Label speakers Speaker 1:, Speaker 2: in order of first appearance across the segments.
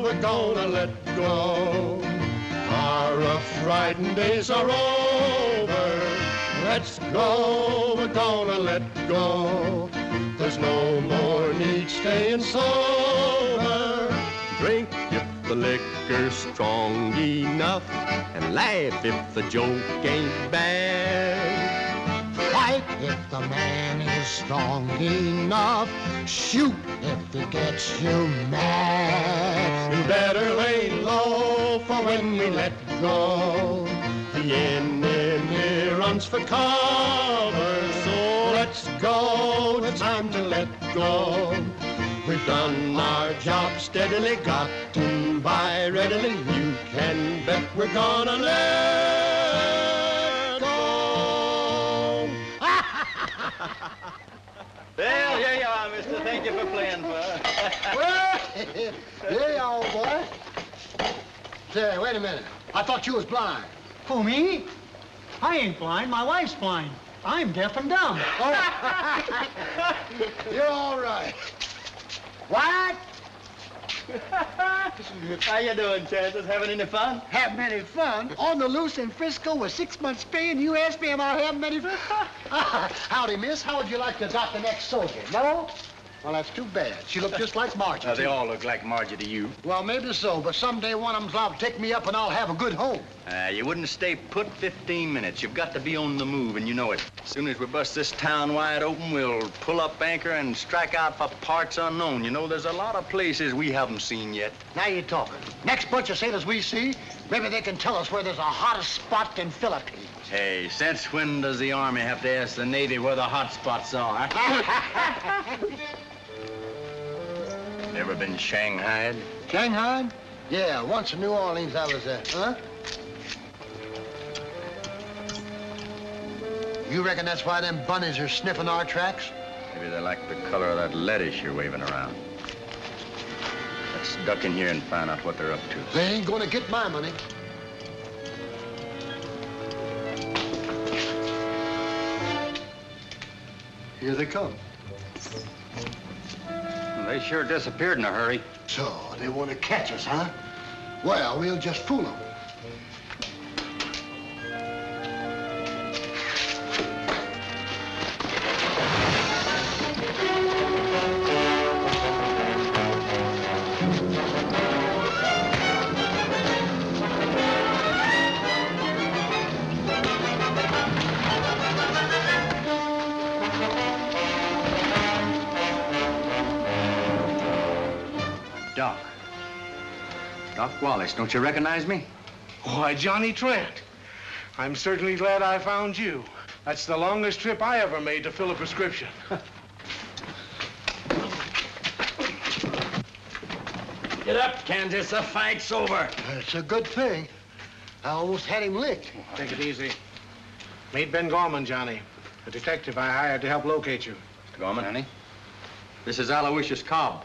Speaker 1: go, we're gonna let go. Our rough riding days are over. Let's go, we're gonna let go. There's no more need staying sober. Drink if the liquor's strong enough, and laugh if the joke ain't bad. Fight if the man is strong enough. Shoot if it gets you mad. You better lay low for when we let go. The enemy runs for cover, so let's go. It's time to let go. We've done our job steadily, gotten by readily. You can bet we're gonna let go.
Speaker 2: Well, here you are, mister. Thank you for playing for us.
Speaker 1: Well, here you are, old boy. Say, wait a minute. I thought you was blind.
Speaker 3: Who, me? I ain't blind. My wife's blind. I'm deaf and dumb.
Speaker 1: You're all right. What?
Speaker 2: How you doing, Chances? Having any fun?
Speaker 1: Having any fun? On the loose in Frisco with 6 months pay, and you asked me am I having any fun? Howdy, miss. How would you like to adopt the next soldier? No? Well, that's too bad. She looked just like Margie.
Speaker 2: They all look like Margie to you.
Speaker 1: Well, maybe so, but someday one of them's liable to take me up and I'll have a good home.
Speaker 2: You wouldn't stay put 15 minutes. You've got to be on the move, and you know it. As soon as we bust this town wide open, we'll pull up anchor and strike out for parts unknown. You know, there's a lot of places we haven't seen yet.
Speaker 1: Now you're talking. Next bunch of sailors we see, maybe they can tell us where there's a hottest spot in Philippines.
Speaker 2: Hey, since when does the Army have to ask the Navy where the hot spots are? Ever been shanghaied?
Speaker 1: Shanghai? Yeah, once in New Orleans I was there. Huh? You reckon that's why them bunnies are sniffing our tracks?
Speaker 2: Maybe they like the color of that lettuce you're waving around. Let's duck in here and find out what they're up to.
Speaker 1: They ain't gonna get my money. Here they come.
Speaker 2: They sure disappeared in a hurry.
Speaker 1: So, they want to catch us, huh? Well, we'll just fool them.
Speaker 2: Doc Wallace, don't you recognize me?
Speaker 4: Why, Johnny Trent. I'm certainly glad I found you. That's the longest trip I ever made to fill a prescription.
Speaker 2: Get up, Kansas. The fight's over.
Speaker 1: That's a good thing. I almost had him licked.
Speaker 4: Take it easy. Meet Ben Gorman, Johnny, the detective I hired to help locate you.
Speaker 2: Mr. Gorman, honey. This is Aloysius Cobb,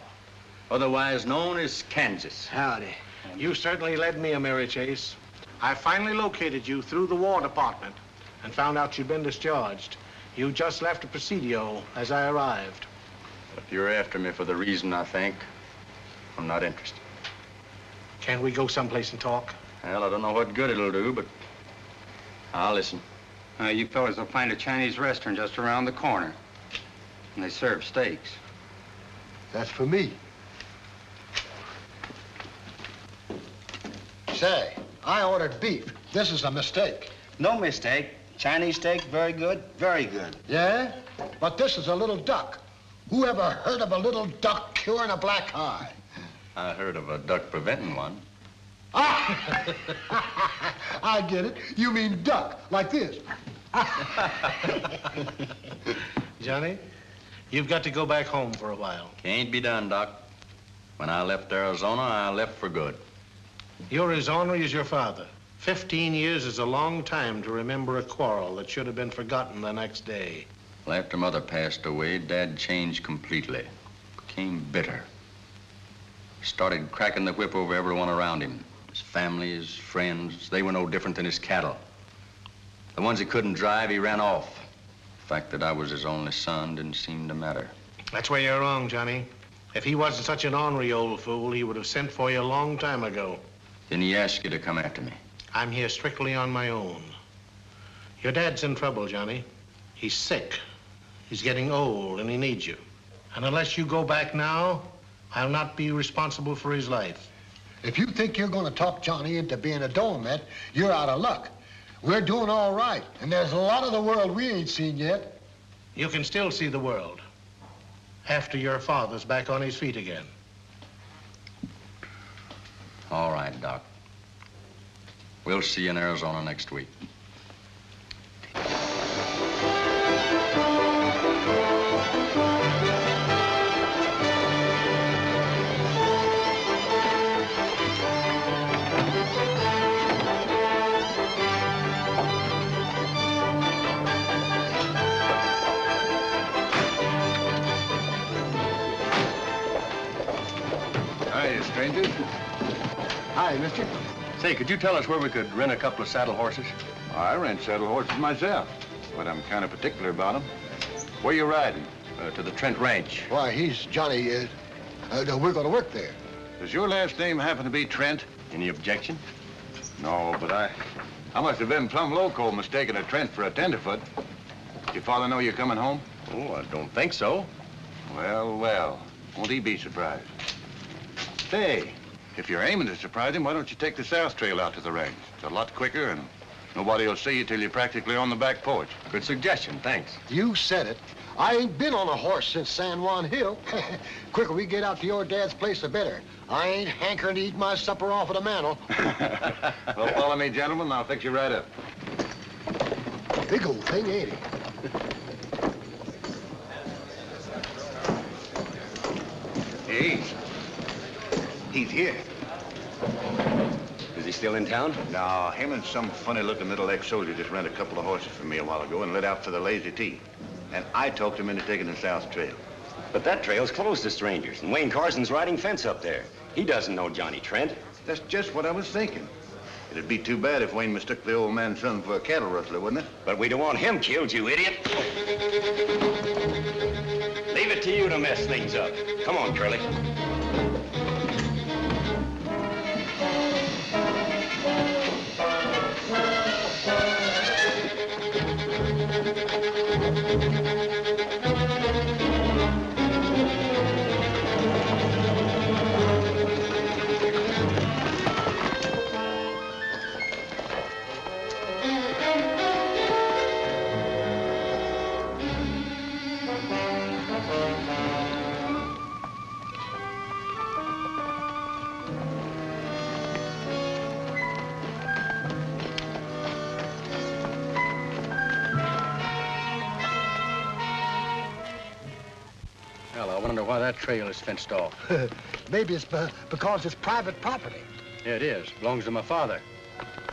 Speaker 2: otherwise known as Kansas.
Speaker 1: Howdy.
Speaker 4: You certainly led me a merry chase. I finally located you through the War Department and found out you'd been discharged. You just left a Presidio as I arrived.
Speaker 2: If you're after me for the reason I think, I'm not interested.
Speaker 4: Can't we go someplace and talk?
Speaker 2: Well, I don't know what good it'll do, but I'll listen.
Speaker 5: You fellas will find a Chinese restaurant just around the corner. And they serve steaks.
Speaker 1: That's for me. Say, I ordered beef. This is a mistake.
Speaker 6: No mistake. Chinese steak, very good, very good.
Speaker 1: Yeah? But this is a little duck. Who ever heard of a little duck curing a black eye?
Speaker 2: I heard of a duck preventing one.
Speaker 1: Ah! I get it. You mean duck, like this.
Speaker 4: Johnny, you've got to go back home for a while.
Speaker 2: Can't be done, Doc. When I left Arizona, I left for good.
Speaker 4: You're as ornery as your father. 15 years is a long time to remember a quarrel that should have been forgotten the next day.
Speaker 2: Well, after Mother passed away, Dad changed completely. Became bitter. Started cracking the whip over everyone around him. His family, his friends, they were no different than his cattle. The ones he couldn't drive, he ran off. The fact that I was his only son didn't seem to matter.
Speaker 4: That's where you're wrong, Johnny. If he wasn't such an ornery old fool, he would have sent for you a long time ago.
Speaker 2: Then he asked you to come after me.
Speaker 4: I'm here strictly on my own. Your dad's in trouble, Johnny. He's sick. He's getting old, and he needs you. And unless you go back now, I'll not be responsible for his life.
Speaker 1: If you think you're going to talk Johnny into being a doormat, you're out of luck. We're doing all right, and there's a lot of the world we ain't seen yet.
Speaker 4: You can still see the world after your father's back on his feet again.
Speaker 2: All right, Doc. We'll see you in Arizona next week.
Speaker 7: Hi, strangers.
Speaker 1: Hi, mister.
Speaker 2: Say, could you tell us where we could rent a couple of saddle horses?
Speaker 7: I rent saddle horses myself, but I'm kind of particular about them. Where you riding?
Speaker 2: To the Trent Ranch.
Speaker 1: Why, he's Johnny. We're going to work there.
Speaker 7: Does your last name happen to be Trent?
Speaker 2: Any objection?
Speaker 7: No, but I must have been plumb loco mistaking a Trent for a tenderfoot. Your father know you're coming home?
Speaker 2: Oh, I don't think so.
Speaker 7: Well, well, won't he be surprised? Say, if you're aiming to surprise him, why don't you take the south trail out to the range? It's a lot quicker, and nobody will see you till you're practically on the back porch.
Speaker 2: Good suggestion, thanks.
Speaker 1: You said it. I ain't been on a horse since San Juan Hill. Quicker we get out to your dad's place, the better. I ain't hankering to eat my supper off of the mantle.
Speaker 7: Well, follow me, gentlemen, and I'll fix you right up.
Speaker 1: Big old thing, ain't he?
Speaker 6: He's here. Is he still in town?
Speaker 7: No, him and some funny-looking little ex-soldier just rented a couple of horses from me a while ago and lit out for the Lazy T. And I talked him into taking the south trail.
Speaker 6: But that trail's closed to strangers, and Wayne Carson's riding fence up there. He doesn't know Johnny Trent.
Speaker 7: That's just what I was thinking. It'd be too bad if Wayne mistook the old man's son for a cattle rustler, wouldn't it?
Speaker 6: But we don't want him killed, you idiot. Leave it to you to mess things up. Come on, Curly.
Speaker 2: Well, I wonder why that trail is fenced off.
Speaker 1: Maybe it's because it's private property.
Speaker 2: Yeah, it is. Belongs to my father.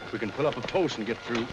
Speaker 2: If we can pull up a post and get through.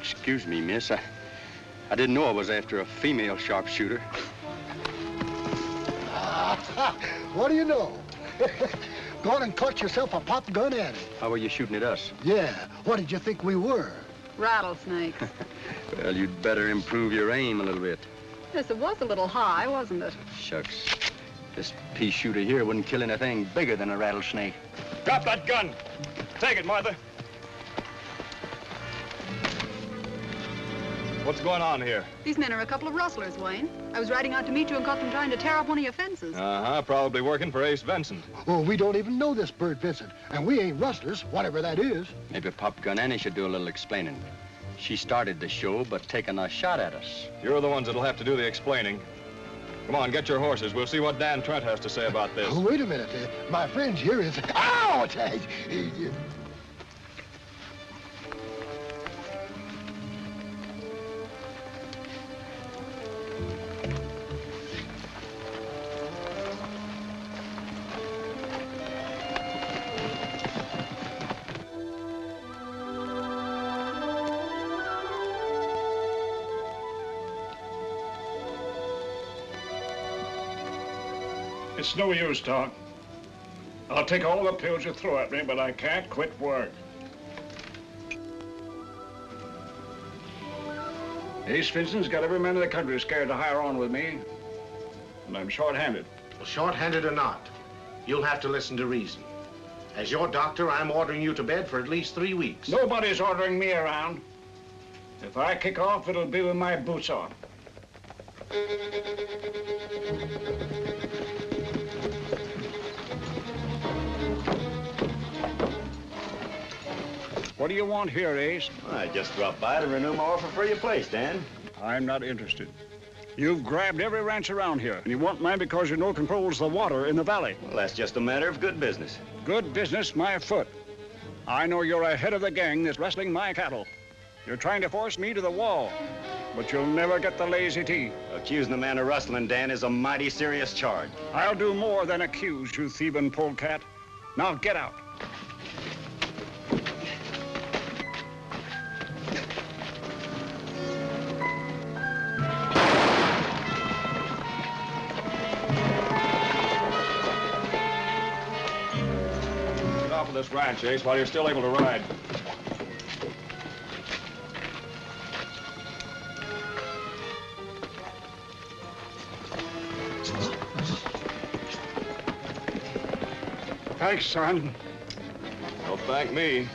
Speaker 2: Excuse me, miss. I didn't know I was after a female sharpshooter.
Speaker 1: What do you know? Go on and cut yourself a pop gun at it.
Speaker 2: How were you shooting at us?
Speaker 1: Yeah, what did you think we were?
Speaker 8: Rattlesnakes.
Speaker 2: Well, you'd better improve your aim a little bit.
Speaker 8: Yes, it was a little high, wasn't it?
Speaker 2: Shucks. This pea shooter here wouldn't kill anything bigger than a rattlesnake.
Speaker 9: Drop that gun. Take it, Martha. What's going on here?
Speaker 8: These men are a couple of rustlers, Wayne. I was riding out to meet you and caught them trying to tear up one of your fences.
Speaker 9: Uh-huh, probably working for Ace Vincent.
Speaker 10: Well, we don't even know this bird, Vincent, and we ain't rustlers, whatever that is.
Speaker 2: Maybe Pop Gun Annie should do a little explaining. She started the show, but taking a shot at us.
Speaker 9: You're the ones that'll have to do the explaining. Come on, get your horses. We'll see what Dan Trent has to say about this.
Speaker 10: Oh, wait a minute. My friend here is... Ow!
Speaker 11: It's no use, Doc. I'll take all the pills you throw at me, but I can't quit work. Ace Vincent's got every man in the country scared to hire on with me, and I'm short-handed.
Speaker 4: Well, short-handed or not, you'll have to listen to reason. As your doctor, I'm ordering you to bed for at least 3 weeks.
Speaker 11: Nobody's ordering me around. If I kick off, it'll be with my boots on. What do you want here, Ace?
Speaker 6: I just dropped by to renew my offer for your place, Dan.
Speaker 11: I'm not interested. You've grabbed every ranch around here, and you want mine because you know it controls the water in the valley.
Speaker 6: Well, that's just a matter of good business.
Speaker 11: Good business, my foot. I know you're ahead of the gang that's rustling my cattle. You're trying to force me to the wall, but you'll never get the lazy tea.
Speaker 6: Accusing the man of rustling, Dan, is a mighty serious charge.
Speaker 11: I'll do more than accuse, you thieving polecat. Now get out.
Speaker 9: Get off of this ranch, Ace, while you're still able to ride.
Speaker 11: Thanks, son.
Speaker 9: Don't thank me.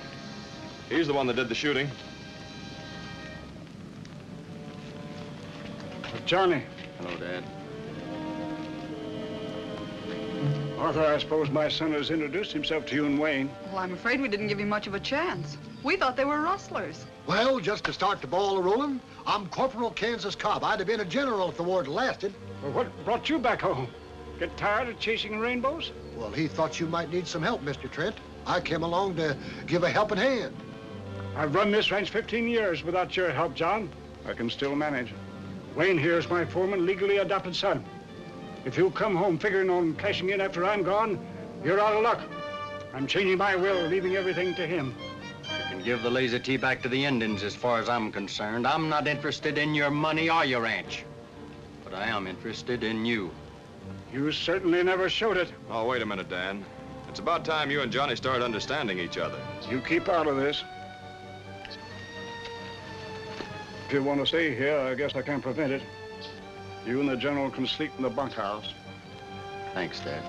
Speaker 9: He's the one that did the shooting.
Speaker 11: Johnny.
Speaker 2: Hello, Dad.
Speaker 11: Arthur, I suppose my son has introduced himself to you and Wayne.
Speaker 8: Well, I'm afraid we didn't give you much of a chance. We thought they were rustlers.
Speaker 10: Well, just to start the ball rolling, I'm Corporal Kansas Cobb. I'd have been a general if the war had lasted.
Speaker 11: Well, what brought you back home? Get tired of chasing rainbows?
Speaker 10: Well, he thought you might need some help, Mr. Trent. I came along to give a helping hand.
Speaker 11: I've run this ranch 15 years without your help, John. I can still manage. Wayne here is my foreman, legally adopted son. If you come home figuring on cashing in after I'm gone, you're out of luck. I'm changing my will, leaving everything to him.
Speaker 2: You can give the lazy tea back to the Indians as far as I'm concerned. I'm not interested in your money or your ranch. But I am interested in you.
Speaker 11: You certainly never showed it.
Speaker 9: Oh, wait a minute, Dan. It's about time you and Johnny started understanding each other.
Speaker 11: You keep out of this. If you want to stay here, I guess I can't prevent it. You and the general can sleep in the bunkhouse.
Speaker 2: Thanks, Dad.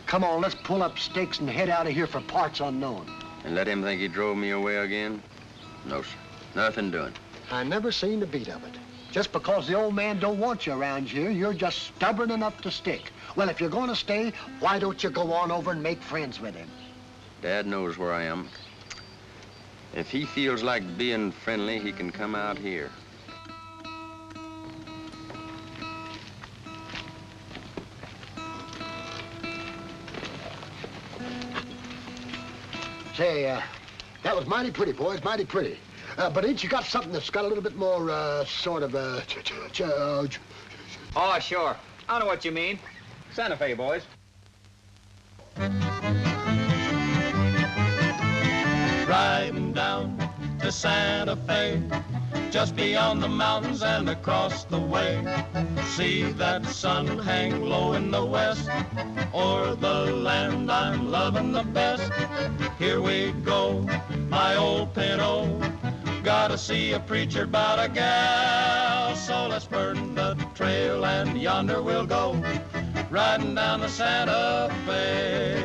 Speaker 10: Come on, let's pull up stakes and head out of here for parts unknown.
Speaker 2: And let him think he drove me away again? No, sir. Nothing doing.
Speaker 10: I never seen the beat of it. Just because the old man don't want you around here, you're just stubborn enough to stick. Well, if you're going to stay, why don't you go on over and make friends with him?
Speaker 2: Dad knows where I am. If he feels like being friendly, he can come out here.
Speaker 10: Say, that was mighty pretty, boys, mighty pretty. But ain't you got something that's got a little bit more, sort of,
Speaker 12: Oh, sure. I know what you mean. Santa Fe, boys.
Speaker 1: Riding down to Santa Fe, just beyond the mountains and across the way. See that sun hang low in the west, o'er the land I'm loving the best. Here we go, my old Pinto, gotta see a preacher about a gal. So let's burn the trail and yonder we'll go, riding down to Santa Fe.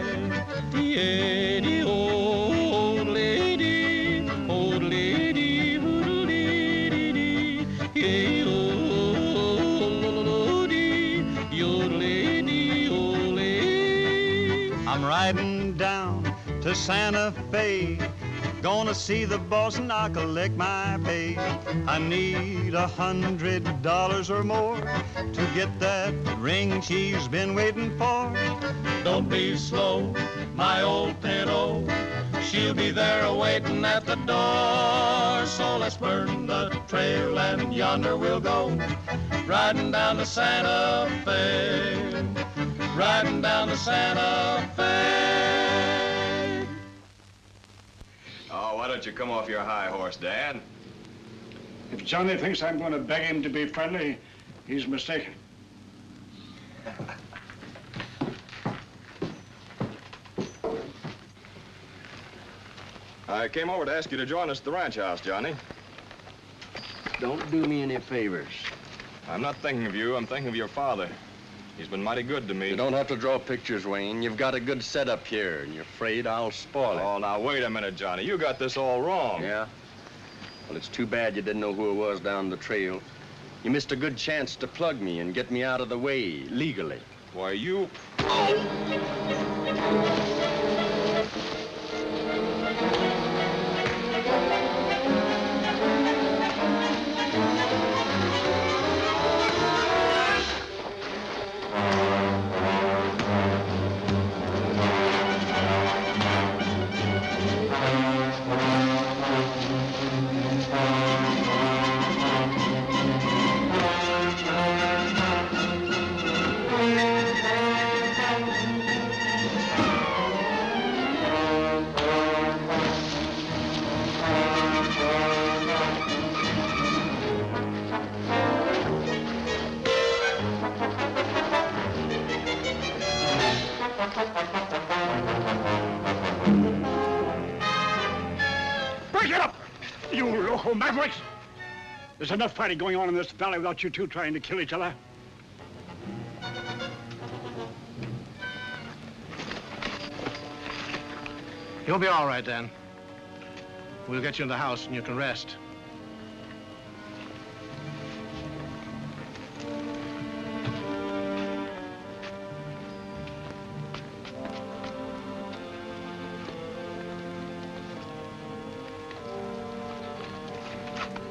Speaker 1: Yeah, old lady, old lady, old lady, yeah, old lady, old lady. I'm riding down to Santa Fe, gonna see the boss and I'll collect my pay. I need $100 or more to get that ring she's been waiting for. Don't be slow, my old Pinto, she'll be there awaiting at the door. So let's burn the trail and yonder we'll go, riding down to Santa Fe, riding down to Santa Fe.
Speaker 9: Oh, why don't you come off your high horse, Dad?
Speaker 11: If Johnny thinks I'm going to beg him to be friendly, he's mistaken.
Speaker 9: I came over to ask you to join us at the ranch house, Johnny.
Speaker 2: Don't do me any favors.
Speaker 9: I'm not thinking of you. I'm thinking of your father. He's been mighty good to me.
Speaker 2: You don't have to draw pictures, Wayne. You've got a good setup here, and you're afraid I'll spoil it.
Speaker 9: Oh, now, wait a minute, Johnny. You got this all wrong.
Speaker 2: Yeah? Well, it's too bad you didn't know who it was down the trail. You missed a good chance to plug me and get me out of the way, legally.
Speaker 9: Why, you...
Speaker 11: Break it up, you local mavericks! There's enough fighting going on in this valley without you two trying to kill each other.
Speaker 4: You'll be all right, then. We'll get you in the house and you can rest.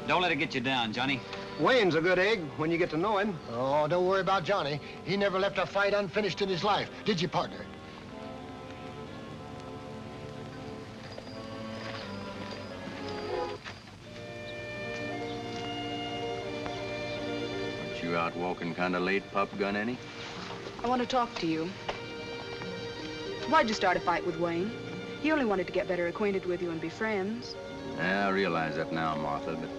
Speaker 12: Don't let it get you down, Johnny.
Speaker 10: Wayne's a good egg when you get to know him. Oh, don't worry about Johnny. He never left a fight unfinished in his life. Did you, partner?
Speaker 2: Aren't you out walking kind of late, Pup? Gun any?
Speaker 8: I want to talk to you. Why'd you start a fight with Wayne? He only wanted to get better acquainted with you and be friends.
Speaker 2: Yeah, I realize that now, Martha, but...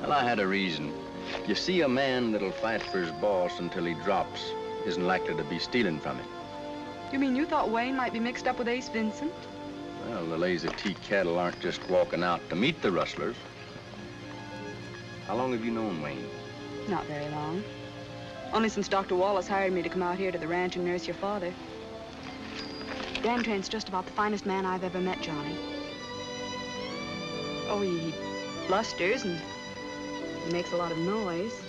Speaker 2: Well, I had a reason. You see, a man that'll fight for his boss until he drops isn't likely to be stealing from him.
Speaker 8: You mean you thought Wayne might be mixed up with Ace Vincent?
Speaker 2: Well, the lazy tea cattle aren't just walking out to meet the rustlers. How long have you known Wayne?
Speaker 8: Not very long. Only since Dr. Wallace hired me to come out here to the ranch and nurse your father. Dan Trent's just about the finest man I've ever met, Johnny. Oh, he blusters and he makes a lot of noise.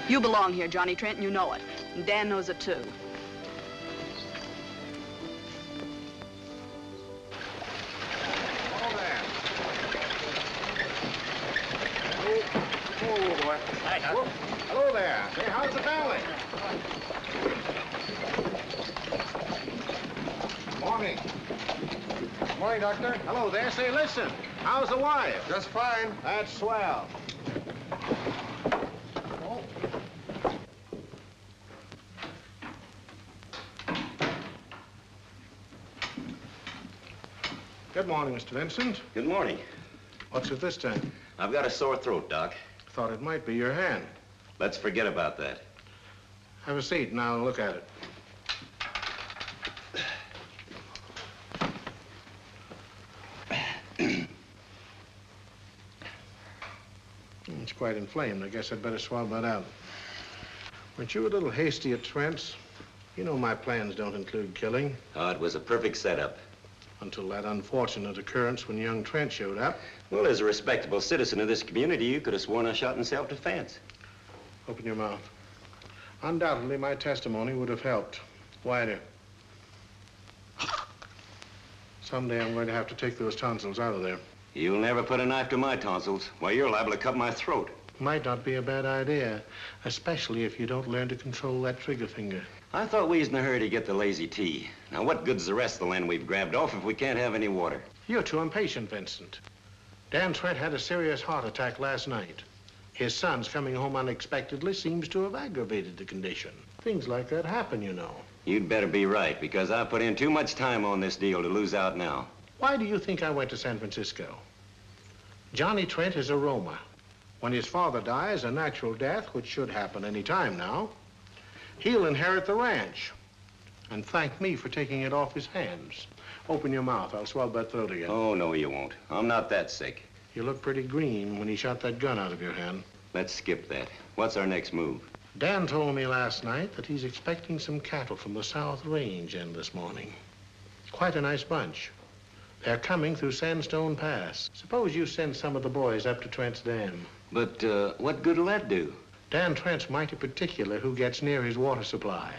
Speaker 8: You belong here, Johnny Trent, and you know it. And Dan knows it, too.
Speaker 4: Hello there. Say, how's the family? Morning.
Speaker 13: Morning, Doctor.
Speaker 4: Hello there. Say, listen. How's the wife?
Speaker 13: Just fine.
Speaker 4: That's swell. Good morning, Mr. Vincent.
Speaker 6: Good morning.
Speaker 4: What's it this time?
Speaker 6: I've got a sore throat, Doc.
Speaker 4: Thought it might be your hand.
Speaker 6: Let's forget about that.
Speaker 4: Have a seat and I'll look at it. It's quite inflamed. I guess I'd better swallow that out. Weren't you a little hasty at Trent's? You know my plans don't include killing.
Speaker 6: Oh, it was a perfect setup.
Speaker 4: Until that unfortunate occurrence when young Trent showed up.
Speaker 6: Well, as a respectable citizen of this community, you could have sworn I shot in self-defense.
Speaker 4: Open your mouth. Undoubtedly, my testimony would have helped. Wider. Someday I'm going to have to take those tonsils out of there.
Speaker 6: You'll never put a knife to my tonsils. Why, you're liable to cut my throat.
Speaker 4: Might not be a bad idea, especially if you don't learn to control that trigger finger.
Speaker 6: I thought we was in a hurry to get the lazy tea. Now, what good's the rest of the land we've grabbed off if we can't have any water?
Speaker 4: You're too impatient, Vincent. Dan Trent had a serious heart attack last night. His son's coming home unexpectedly seems to have aggravated the condition. Things like that happen, you know.
Speaker 6: You'd better be right, because I put in too much time on this deal to lose out now.
Speaker 4: Why do you think I went to San Francisco? Johnny Trent is a roamer. When his father dies, a natural death, which should happen any time now, he'll inherit the ranch and thank me for taking it off his hands. Open your mouth. I'll swallow that throat again.
Speaker 6: Oh, no, you won't. I'm not that sick.
Speaker 4: You look pretty green when he shot that gun out of your hand.
Speaker 6: Let's skip that. What's our next move?
Speaker 4: Dan told me last night that he's expecting some cattle from the South Range in this morning. Quite a nice bunch. They're coming through Sandstone Pass. Suppose you send some of the boys up to Trent's dam.
Speaker 6: But what good'll that do?
Speaker 4: Dan Trent's mighty particular who gets near his water supply.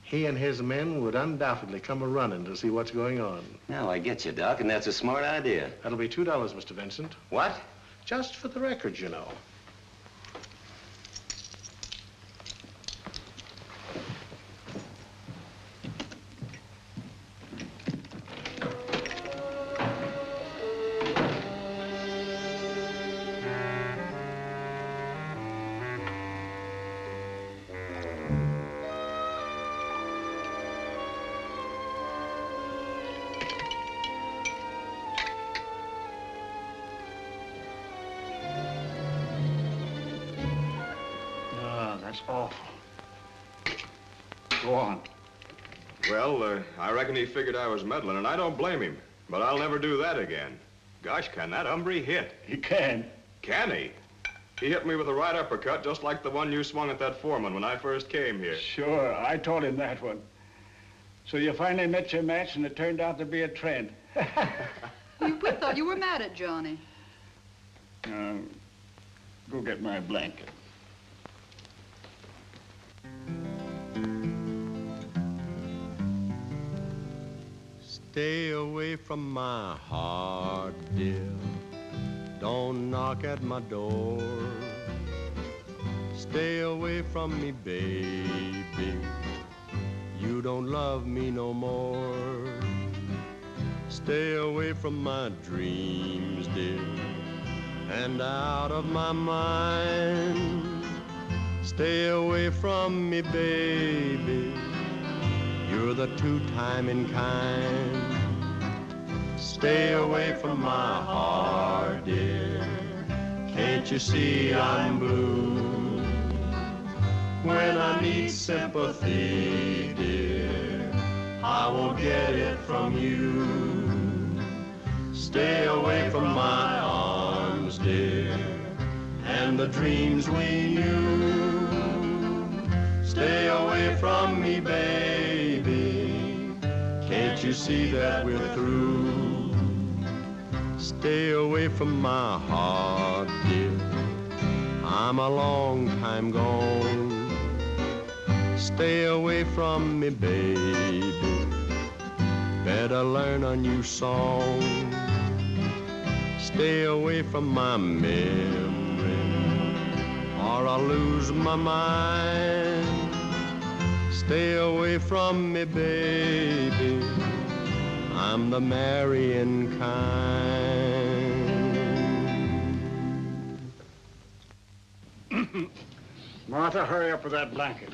Speaker 4: He and his men would undoubtedly come a-running to see what's going on.
Speaker 6: Now, I get you, Doc, and that's a smart idea.
Speaker 4: That'll be $2, Mr. Vincent.
Speaker 6: What?
Speaker 4: Just for the record, you know.
Speaker 11: That's awful. Go on.
Speaker 9: Well, I reckon he figured I was meddling, and I don't blame him. But I'll never do that again. Gosh, can that hombre hit?
Speaker 11: He can.
Speaker 9: Can he? He hit me with a right uppercut, just like the one you swung at that foreman when I first came here.
Speaker 11: Sure, I told him that one. So you finally met your match, and it turned out to be a Trent.
Speaker 14: We thought you were mad at Johnny.
Speaker 11: Go get my blanket.
Speaker 1: Stay away from my heart, dear. Don't knock at my door. Stay away from me, baby. You don't love me no more. Stay away from my dreams, dear, and out of my mind. Stay away from me, baby. You're the two-timing kind. Stay away from my heart, dear. Can't you see I'm blue? When I need sympathy, dear, I won't get it from you. Stay away from my arms, dear, and the dreams we knew. Stay away from me, baby. Can't you see that we're through? Stay away from my heart, dear. I'm a long time gone. Stay away from me, baby. Better learn a new song. Stay away from my memory, or I'll lose my mind. Stay away from me, baby. I'm the marrying kind.
Speaker 11: Martha, hurry up with that blanket.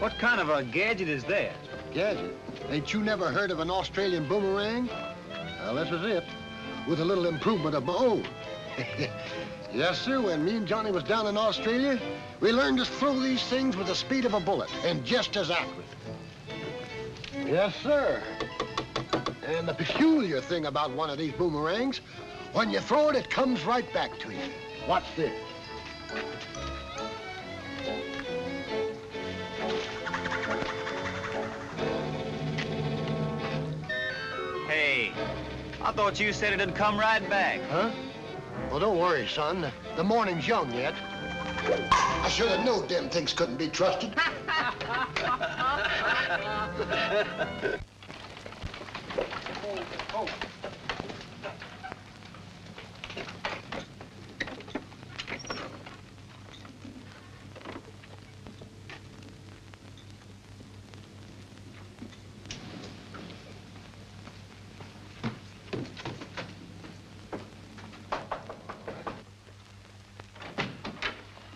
Speaker 12: What kind of a gadget is that?
Speaker 10: Gadget? Ain't you never heard of an Australian boomerang? Well, this is it, with a little improvement of my own. Yes, sir, when me and Johnny was down in Australia, we learned to throw these things with the speed of a bullet, and just as accurate. Yes, sir. And the peculiar thing about one of these boomerangs, when you throw it, it comes right back to you. Watch this.
Speaker 12: Hey, I thought you said it'd come right back.
Speaker 10: Huh? Well, don't worry, son. The morning's young yet. I should have known them things couldn't be trusted.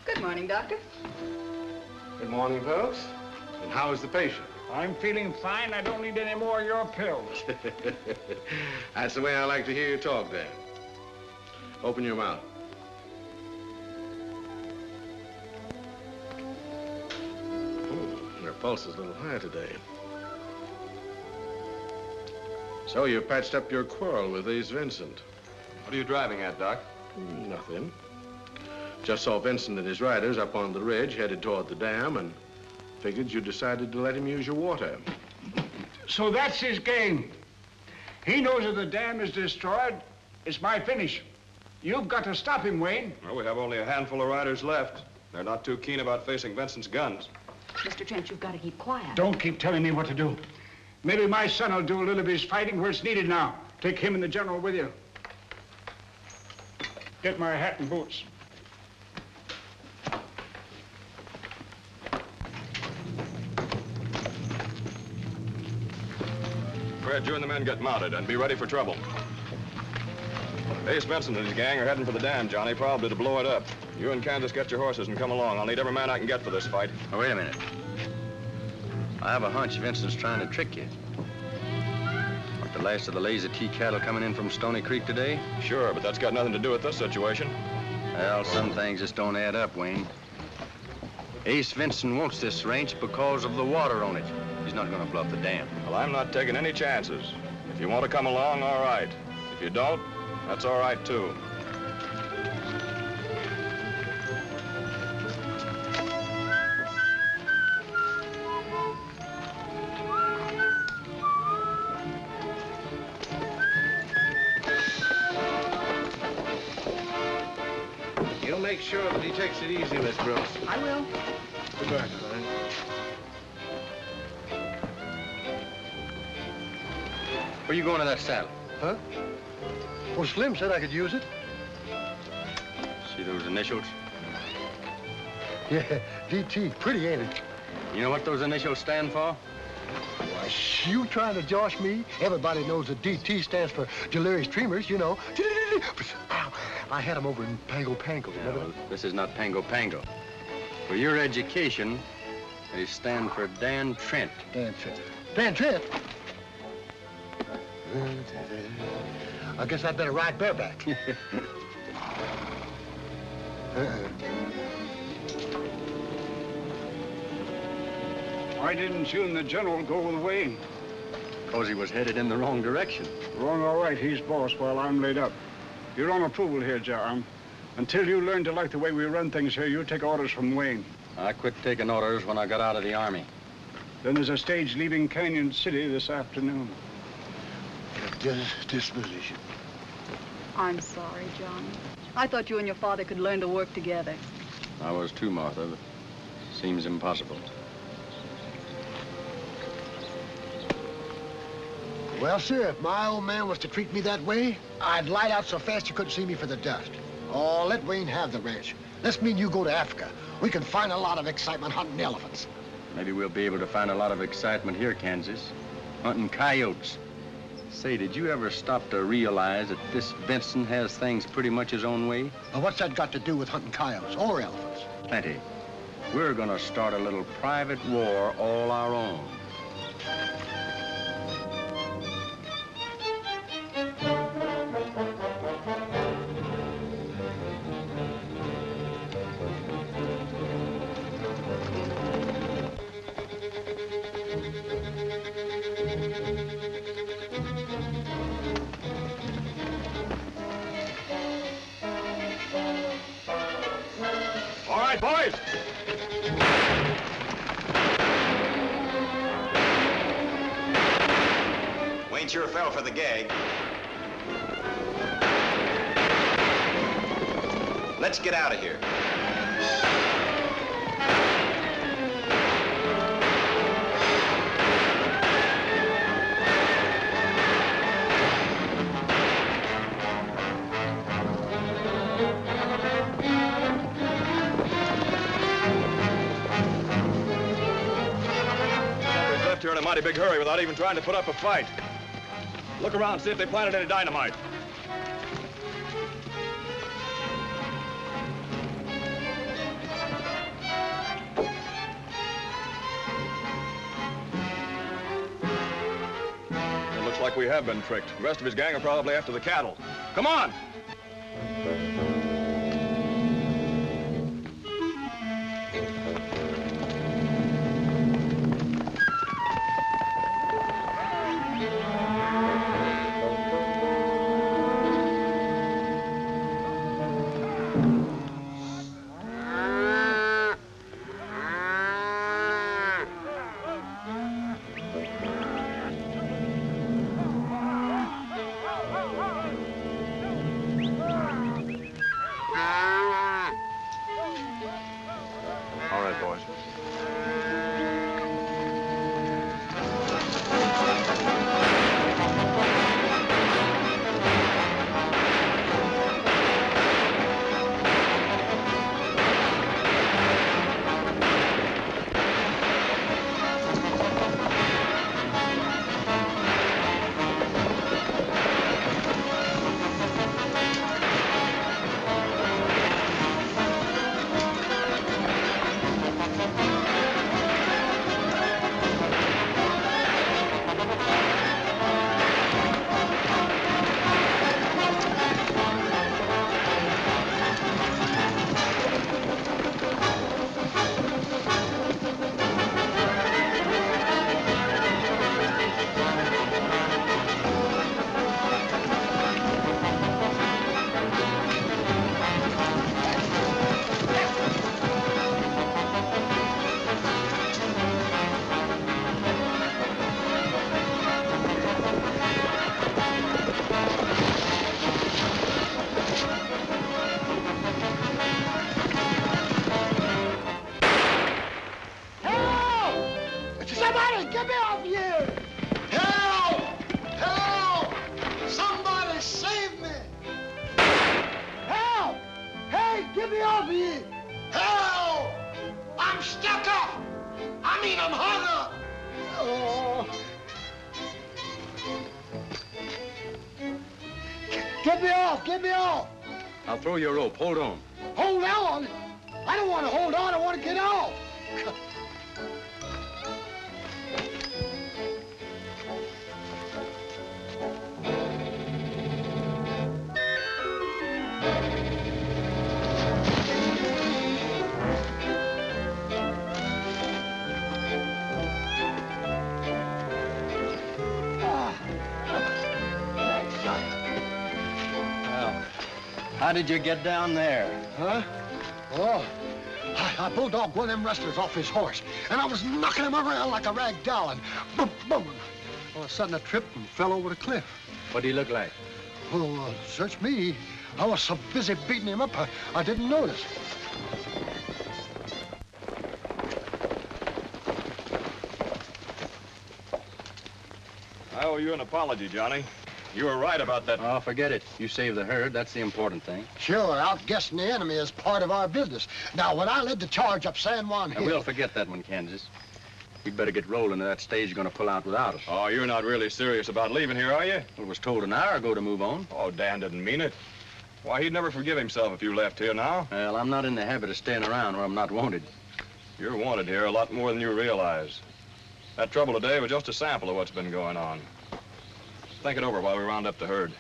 Speaker 14: Good morning, Doctor.
Speaker 4: Good morning, folks. And how is the patient?
Speaker 11: I'm feeling fine. I don't need any more of your pills.
Speaker 4: That's the way I like to hear you talk, Dan. Open your mouth. Your pulse is a little high today. So you patched up your quarrel with Ace Vincent.
Speaker 9: What are you driving at, Doc?
Speaker 4: Nothing. Just saw Vincent and his riders up on the ridge, headed toward the dam, and figured you decided to let him use your water.
Speaker 11: So that's his game. He knows if the dam is destroyed, it's my finish. You've got to stop him, Wayne.
Speaker 9: Well, we have only a handful of riders left. They're not too keen about facing Vincent's guns.
Speaker 8: Mr. Trent, you've got to keep quiet.
Speaker 11: Don't keep telling me what to do. Maybe my son will do a little of his fighting where it's needed now. Take him and the general with you. Get my hat and boots.
Speaker 9: Fred, you and the men get mounted and be ready for trouble. Ace Vincent and his gang are heading for the dam, Johnny, probably to blow it up. You and Candace get your horses and come along. I'll need every man I can get for this fight.
Speaker 2: Oh, wait a minute. I have a hunch Vincent's trying to trick you. Like the last of the lazy tea cattle coming in from Stony Creek today?
Speaker 9: Sure, but that's got nothing to do with this situation.
Speaker 2: Well, some things just don't add up, Wayne. Ace Vincent wants this ranch because of the water on it. He's not going to bluff the dam.
Speaker 9: Well, I'm not taking any chances. If you want to come along, all right. If you don't, that's all right, too.
Speaker 4: You'll make sure that he takes it easy, Miss Brooks.
Speaker 8: I will.
Speaker 4: Good luck, Clyde.
Speaker 2: Where you going to that saddle?
Speaker 10: Huh? Well, Slim said I could use it.
Speaker 2: See those initials?
Speaker 10: Yeah, DT. Pretty, ain't it?
Speaker 2: You know what those initials stand for?
Speaker 10: Why, you trying to josh me? Everybody knows that DT stands for delirious tremors, you know. Ow, I had them over in Pango Pango.
Speaker 2: Yeah, well, this is not Pango Pango. For your education, they stand for Dan Trent.
Speaker 10: Dan Trent. Dan Trent? I guess I'd better ride bareback.
Speaker 11: Why didn't you and the general go with Wayne?
Speaker 2: Because he was headed in the wrong direction.
Speaker 11: Wrong, all right. He's boss while I'm laid up. You're on approval here, John. Until you learn to like the way we run things here, you take orders from Wayne.
Speaker 2: I quit taking orders when I got out of the Army.
Speaker 11: Then there's a stage leaving Canyon City this afternoon.
Speaker 10: Disposition.
Speaker 8: I'm sorry, Johnny. I thought you and your father could learn to work together.
Speaker 2: I was too, Martha, but seems impossible.
Speaker 10: Well, sir, if my old man was to treat me that way, I'd light out so fast you couldn't see me for the dust. Oh, let Wayne have the ranch. Let's mean you go to Africa. We can find a lot of excitement hunting elephants.
Speaker 2: Maybe we'll be able to find a lot of excitement here, Kansas. Hunting coyotes. Say, did you ever stop to realize that this Vincent has things pretty much his own way?
Speaker 10: Well, what's that got to do with hunting coyotes or elephants?
Speaker 2: Plenty. We're gonna start a little private war all our own.
Speaker 9: Boys!
Speaker 6: Wayne sure fell for the gag. Let's get out of here.
Speaker 9: Here in a mighty big hurry without even trying to put up a fight. Look around, see if they planted any dynamite. It looks like we have been tricked. The rest of his gang are probably after the cattle. Come on!
Speaker 2: I'll throw you a rope. Hold on.
Speaker 10: Hold on? I don't want to hold on. I want to get off.
Speaker 2: How did you get down there?
Speaker 10: Huh? Oh, I bulldog one of them rustlers off his horse, and I was knocking him around like a rag doll, and boom, boom. All of a sudden, I tripped and fell over the cliff.
Speaker 2: What do you look like?
Speaker 10: Oh, search me. I was so busy beating him up, I didn't notice.
Speaker 9: I owe you an apology, Johnny. You were right about that.
Speaker 2: Oh, forget it. You saved the herd. That's the important thing.
Speaker 10: Sure, outguessing the enemy is part of our business. Now, when I led the charge up San Juan Hill...
Speaker 2: We'll forget that one, Kansas. We'd better get rolling to that stage you're going to pull out without us.
Speaker 9: Oh, you're not really serious about leaving here, are you?
Speaker 2: Well, it was told an hour ago to move on.
Speaker 9: Oh, Dan didn't mean it. Why, he'd never forgive himself if you left here now.
Speaker 2: Well, I'm not in the habit of staying around where I'm not wanted.
Speaker 9: You're wanted here a lot more than you realize. That trouble today was just a sample of what's been going on. Think it over while we round up the herd.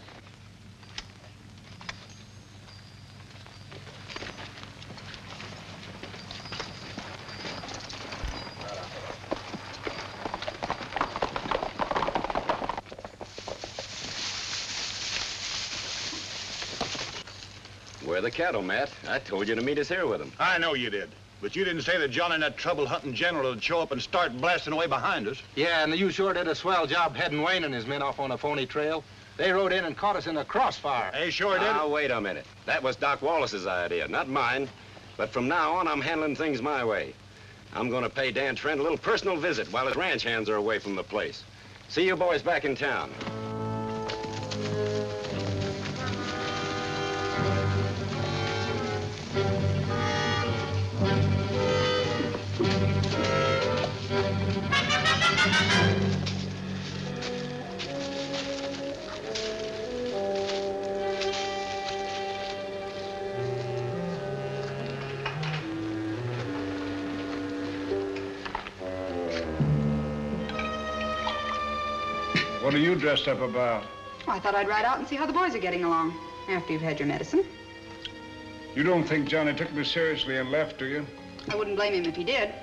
Speaker 6: Where are the cattle, Matt? I told you to meet us here with them.
Speaker 7: I know you did. But you didn't say that John and that trouble-hunting general would show up and start blasting away behind us.
Speaker 4: Yeah, and you sure did a swell job heading Wayne and his men off on a phony trail. They rode in and caught us in the crossfire.
Speaker 7: They sure did.
Speaker 6: Now, wait a minute. That was Doc Wallace's idea, not mine. But from now on, I'm handling things my way. I'm going to pay Dan Trent a little personal visit while his ranch hands are away from the place. See you boys back in town.
Speaker 11: What are you dressed up about?
Speaker 8: Oh, I thought I'd ride out and see how the boys are getting along after you've had your medicine.
Speaker 11: You don't think Johnny took me seriously and left, do you?
Speaker 8: I wouldn't blame him if he did.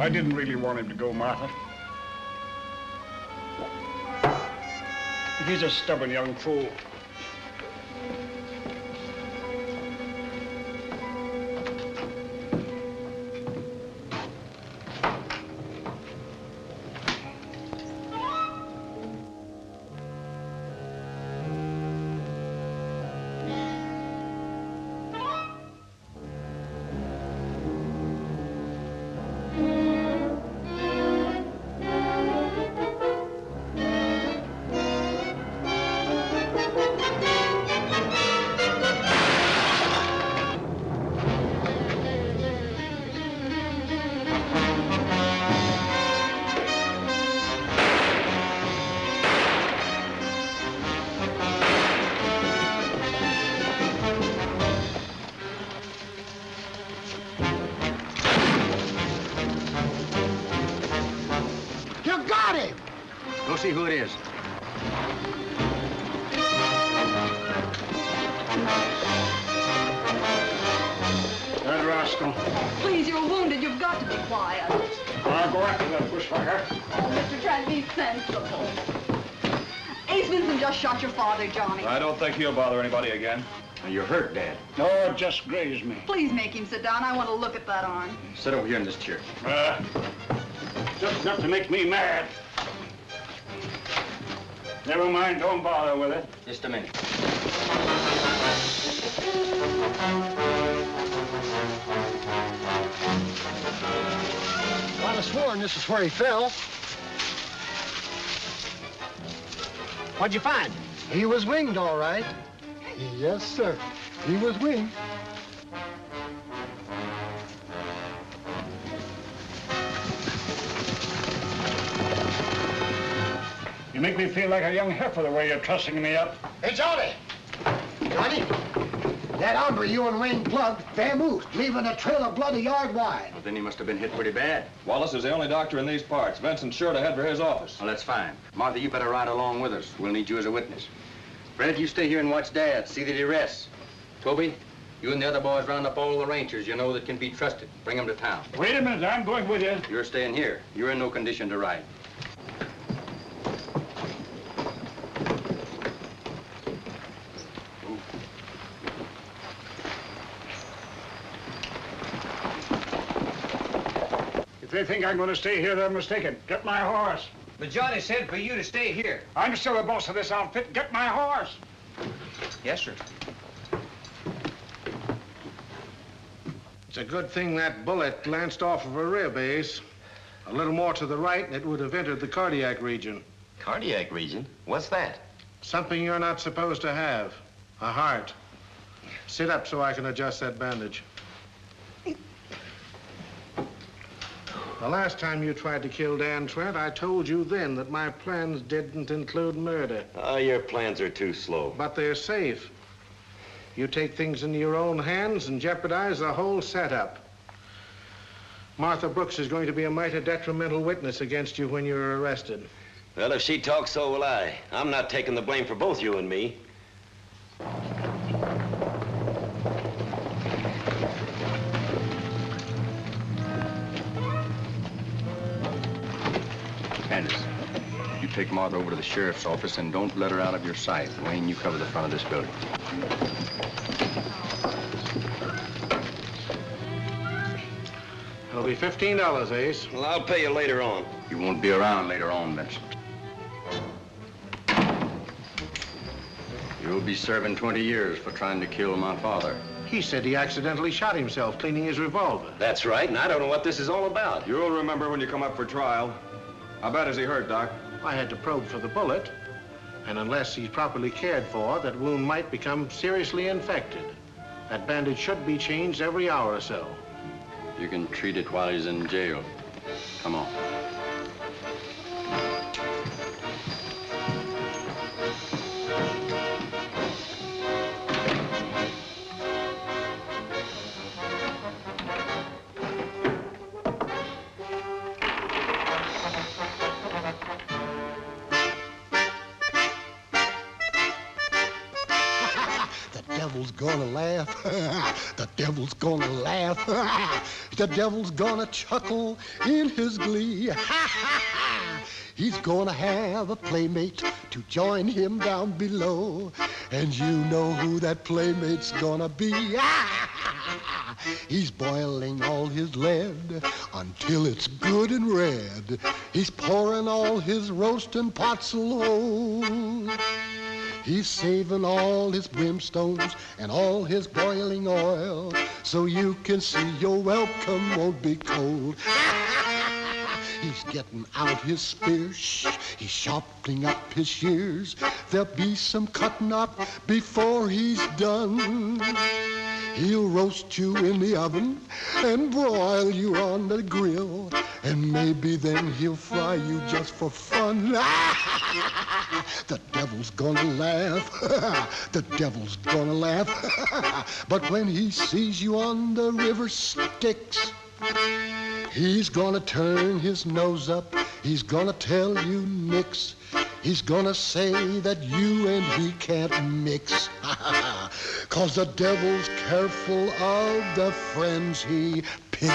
Speaker 11: I didn't really want him to go, Martha. He's a stubborn young fool.
Speaker 2: See who it is.
Speaker 11: That rascal.
Speaker 8: Please, you're wounded. You've got to be quiet.
Speaker 11: I'll go after that bushwhacker.
Speaker 8: Oh, Mr. Trent, be sensible. Ace Vincent just shot your father, Johnny.
Speaker 9: I don't think he'll bother anybody again.
Speaker 2: You're hurt, Dad.
Speaker 11: No, it just grazed me.
Speaker 8: Please make him sit down. I want to look at that arm.
Speaker 2: Sit over here in this chair.
Speaker 11: Just enough to make me mad. Never mind, don't bother with it.
Speaker 2: Just a minute.
Speaker 10: I'd have sworn this is where he fell.
Speaker 4: What'd you find?
Speaker 10: He was winged, all right. Yes, sir. He was winged.
Speaker 11: You make me feel like a young heifer the way you're trussing me up.
Speaker 10: Hey, Johnny! Johnny, that hombre you and Wayne plugged vamoosed, leaving a trail of blood a yard wide.
Speaker 2: Well, then he must have been hit pretty bad.
Speaker 9: Wallace is the only doctor in these parts. Vincent's sure to head for his office.
Speaker 2: Well, that's fine. Martha, you better ride along with us. We'll need you as a witness. Fred, you stay here and watch Dad. See that he rests. Toby, you and the other boys round up all the rangers you know that can be trusted. Bring them to town.
Speaker 11: Wait a minute, I'm going with you.
Speaker 2: You're staying here. You're in no condition to ride.
Speaker 11: If they think I'm going to stay here, they're mistaken. Get my horse.
Speaker 12: But Johnny said for you to stay here.
Speaker 11: I'm still the boss of this outfit. Get my horse.
Speaker 12: Yes, sir.
Speaker 4: It's a good thing that bullet glanced off of her rib, Ace. A little more to the right, and it would have entered the cardiac region.
Speaker 6: Cardiac region? What's that?
Speaker 4: Something you're not supposed to have. A heart. Sit up so I can adjust that bandage. The last time you tried to kill Dan Trent, I told you then that my plans didn't include murder.
Speaker 6: Oh, your plans are too slow.
Speaker 4: But they're safe. You take things into your own hands and jeopardize the whole setup. Martha Brooks is going to be a mighty detrimental witness against you when you're arrested.
Speaker 6: Well, if she talks, so will I. I'm not taking the blame for both you and me.
Speaker 2: Candace, you take Martha over to the sheriff's office and don't let her out of your sight. Wayne, you cover the front of this building.
Speaker 4: It'll be $15, Ace.
Speaker 6: Well, I'll pay you later on.
Speaker 2: You won't be around later on, Vincent. You'll be serving 20 years for trying to kill my father.
Speaker 4: He said he accidentally shot himself cleaning his revolver.
Speaker 6: That's right, and I don't know what this is all about.
Speaker 9: You'll remember when you come up for trial. How bad is he hurt, Doc?
Speaker 4: I had to probe for the bullet, and unless he's properly cared for, that wound might become seriously infected. That bandage should be changed every hour or so.
Speaker 2: You can treat it while he's in jail. Come on.
Speaker 10: Devil's gonna laugh. The devil's gonna laugh. The devil's gonna chuckle in his glee. He's gonna have a playmate to join him down below. And you know who that playmate's gonna be. He's boiling all his lead until it's good and red. He's pouring all his roasting pots low. He's saving all his brimstones and all his boiling oil, so you can see your welcome won't be cold. He's getting out his spears, he's sharpening up his shears. There'll be some cutting up before he's done. He'll roast you in the oven and broil you on the grill, and maybe then he'll fry you just for fun. The devil's gonna laugh. The devil's gonna laugh. But when he sees you on the river Styx, he's gonna turn his nose up. He's gonna tell you nix. He's gonna say that you and he can't mix. 'Cause the devil's careful of the friends he picks.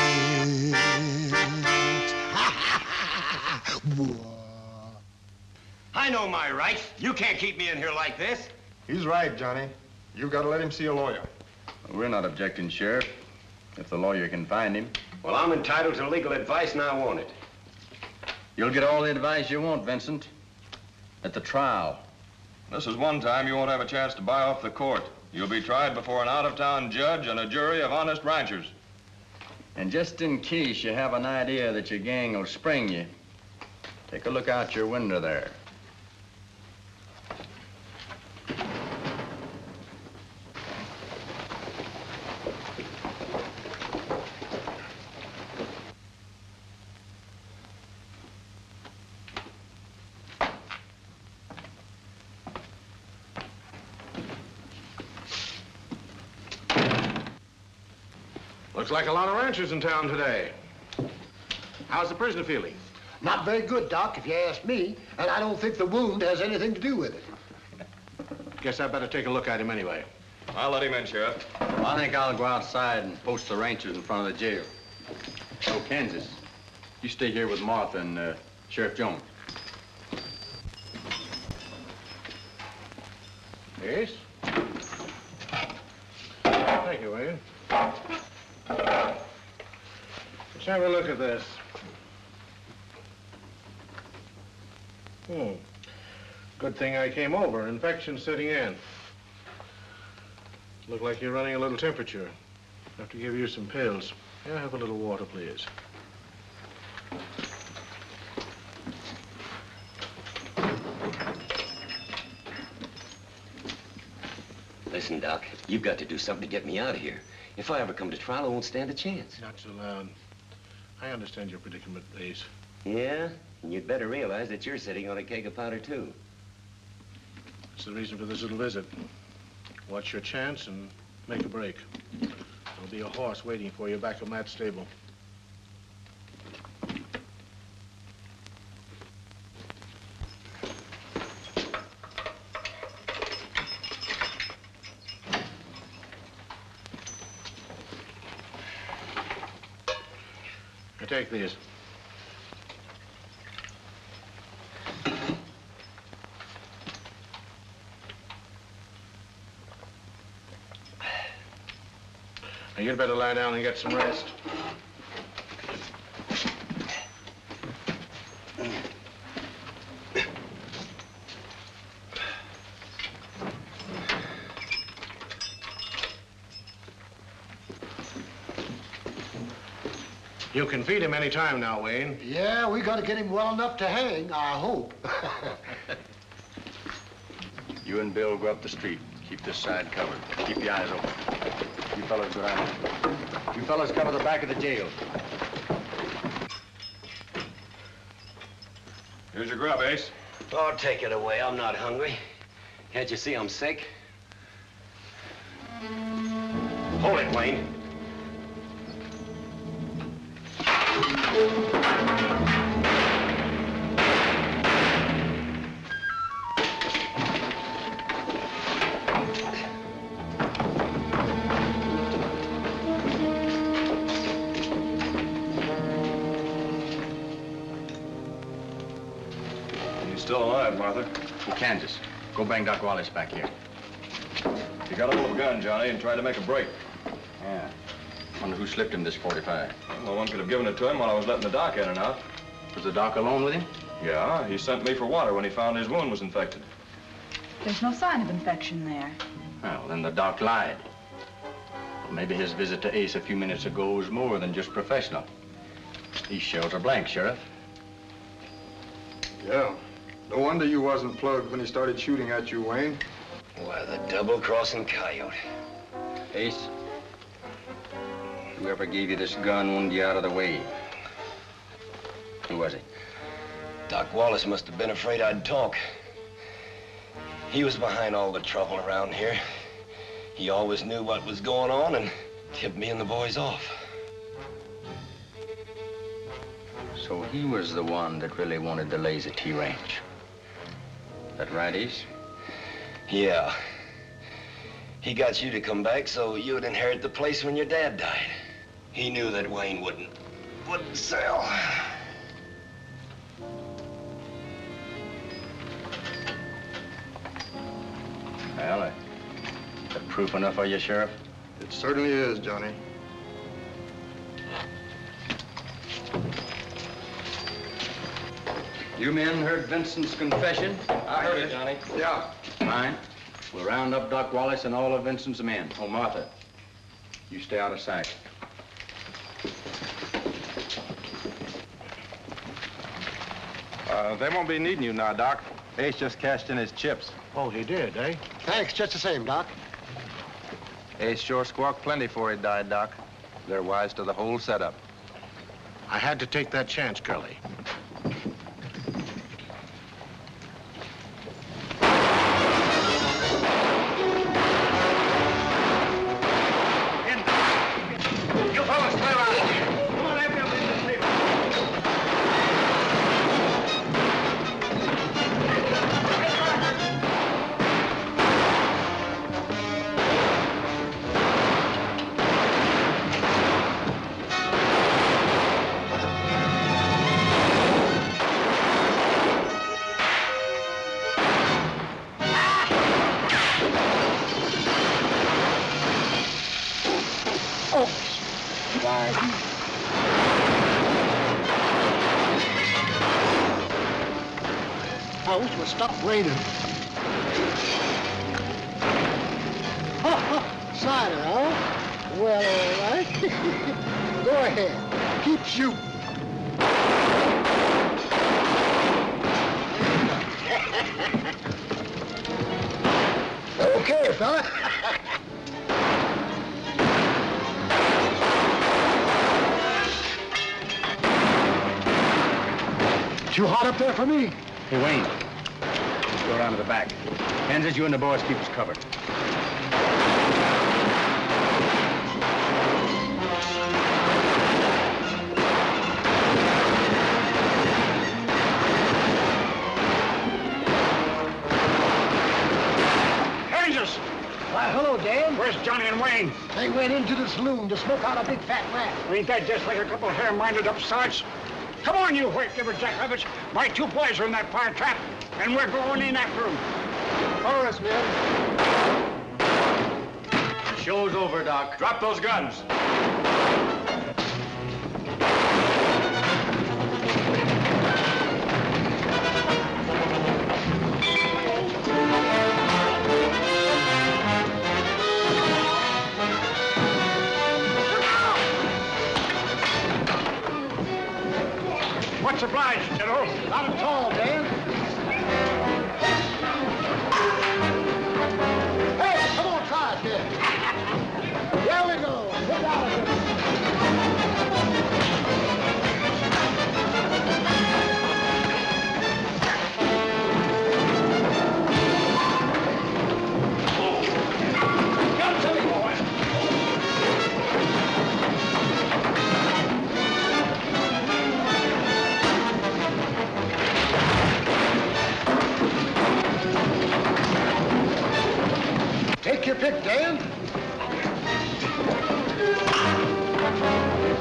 Speaker 6: I know my rights. You can't keep me in here like this.
Speaker 13: He's right, Johnny. You've got to let him see a lawyer.
Speaker 2: We're not objecting, Sheriff, if the lawyer can find him.
Speaker 6: Well, I'm entitled to legal advice, and I want it.
Speaker 2: You'll get all the advice you want, Vincent, at the trial.
Speaker 9: This is one time you won't have a chance to buy off the court. You'll be tried before an out-of-town judge and a jury of honest ranchers.
Speaker 2: And just in case you have an idea that your gang will spring you, take a look out your window there.
Speaker 4: Looks like a lot of ranchers in town today. How's the prisoner feeling?
Speaker 10: Not very good, Doc, if you ask me. And I don't think the wound has anything to do with it.
Speaker 4: Guess I better take a look at him anyway.
Speaker 9: I'll let him in, Sheriff.
Speaker 2: Well, I think I'll go outside and post the ranchers in front of the jail. So, Kansas, you stay here with Martha and Sheriff Jones.
Speaker 4: Yes? Thank you, Wayne. Let's have a look at this. Good thing I came over. Infection setting in. Look like you're running a little temperature. Have to give you some pills. Yeah, have a little water, please.
Speaker 15: Listen, Doc, you've got to do something to get me out of here. If I ever come to trial, I won't stand a chance.
Speaker 4: Not so loud. I understand your predicament, Ace.
Speaker 15: Yeah? And you'd better realize that you're sitting on a keg of powder, too.
Speaker 4: That's the reason for this little visit. Watch your chance and make a break. There'll be a horse waiting for you back at Matt's stable. Now take these. Now, you'd better lie down and get some rest. You can feed him any time now, Wayne.
Speaker 10: Yeah, we got to get him well enough to hang, I hope.
Speaker 2: You and Bill go up the street. Keep this side covered. Keep your eyes open. You fellas go down. You fellas cover the back of the jail.
Speaker 9: Here's your grub, Ace.
Speaker 15: Oh, take it away. I'm not hungry. Can't you see I'm sick? Hold it, Wayne.
Speaker 9: Still alive, Martha.
Speaker 2: In Kansas. Go bring Doc Wallace back here.
Speaker 9: He got a hold of a gun, Johnny, and tried to make a break.
Speaker 2: Yeah. Wonder who slipped him this 45.
Speaker 9: Well, one could have given it to him while I was letting the doc in and out.
Speaker 2: Was the doc alone with him?
Speaker 9: Yeah, he sent me for water when he found his wound was infected.
Speaker 14: There's no sign of infection there.
Speaker 2: Well, then the doc lied. Well, maybe his visit to Ace a few minutes ago was more than just professional. These shells are blank, Sheriff.
Speaker 13: Yeah. No wonder you wasn't plugged when he started shooting at you, Wayne.
Speaker 15: Why, the double-crossing coyote.
Speaker 2: Ace, whoever gave you this gun wanted you out of the way. Who was it?
Speaker 15: Doc Wallace must have been afraid I'd talk. He was behind all the trouble around here. He always knew what was going on and tipped me and the boys off.
Speaker 2: So he was the one that really wanted the Lazy T Ranch. That right, Ace?
Speaker 15: Yeah. He got you to come back so you would inherit the place when your dad died. He knew that Wayne wouldn't sell.
Speaker 2: Well, is that proof enough for you, Sheriff?
Speaker 13: It certainly is, Johnny.
Speaker 2: You men heard Vincent's confession?
Speaker 9: I heard it, Johnny.
Speaker 13: Yeah.
Speaker 2: Fine. We'll round up Doc Wallace and all of Vincent's men. Oh, Martha, you stay out of sight.
Speaker 13: They won't be needing you now, Doc. Ace just cashed in his chips.
Speaker 4: Oh, he did, eh?
Speaker 10: Thanks, just the same, Doc.
Speaker 13: Ace sure squawked plenty before he died, Doc. They're wise to the whole setup.
Speaker 4: I had to take that chance, Curly.
Speaker 10: house would stop raining. Cider, huh? Well, all right. Go ahead. Keep shooting. Okay, fella. Too hot up there for me.
Speaker 5: Hey, Wayne. Let's go around to the back. Kansas, you and the boys keep us covered.
Speaker 11: Kansas!
Speaker 10: Why, hello, Dan.
Speaker 11: Where's Johnny and Wayne?
Speaker 10: They went into the saloon to smoke out a big fat rat.
Speaker 11: Ain't that just like a couple of hair-minded upstarts? Come on, you white-liver jackrabbits. My 2 boys are in that fire trap, and we're going in after them.
Speaker 10: All right, men.
Speaker 2: Show's over, Doc.
Speaker 9: Drop those guns.
Speaker 11: Much obliged, General.
Speaker 10: Not at all, Dan. Hey, come on, try it, kid. Here we go. Get out of here.
Speaker 11: Come to me, boys.
Speaker 10: Take your pick, Dan.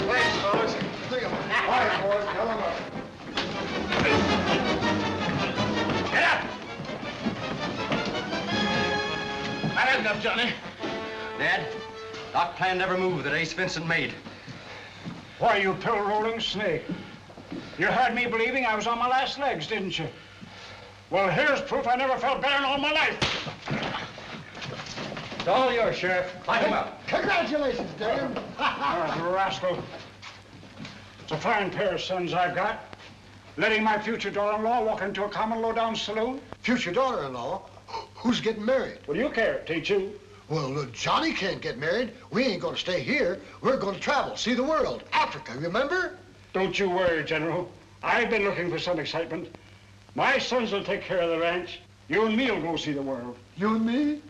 Speaker 11: Thanks, fellas.
Speaker 10: All right, boys, tell them up.
Speaker 11: Get up!
Speaker 2: That had enough, Johnny. Dad, Doc planned every move that Ace Vincent made.
Speaker 11: Why, you pill-rolling snake. You had me believing I was on my last legs, didn't you? Well, here's proof I never felt better in all my life.
Speaker 5: It's all yours, Sheriff. Light him up.
Speaker 10: Congratulations, Dan.
Speaker 11: Rascal. It's a fine pair of sons I've got. Letting my future daughter-in-law walk into a common low-down saloon.
Speaker 10: Future daughter-in-law? Who's getting married?
Speaker 11: What do you care? Teach you.
Speaker 10: Well, look, Johnny can't get married. We ain't gonna stay here. We're gonna travel, see the world. Africa, remember?
Speaker 11: Don't you worry, General. I've been looking for some excitement. My sons will take care of the ranch. You and me'll go see the world.
Speaker 10: You and me?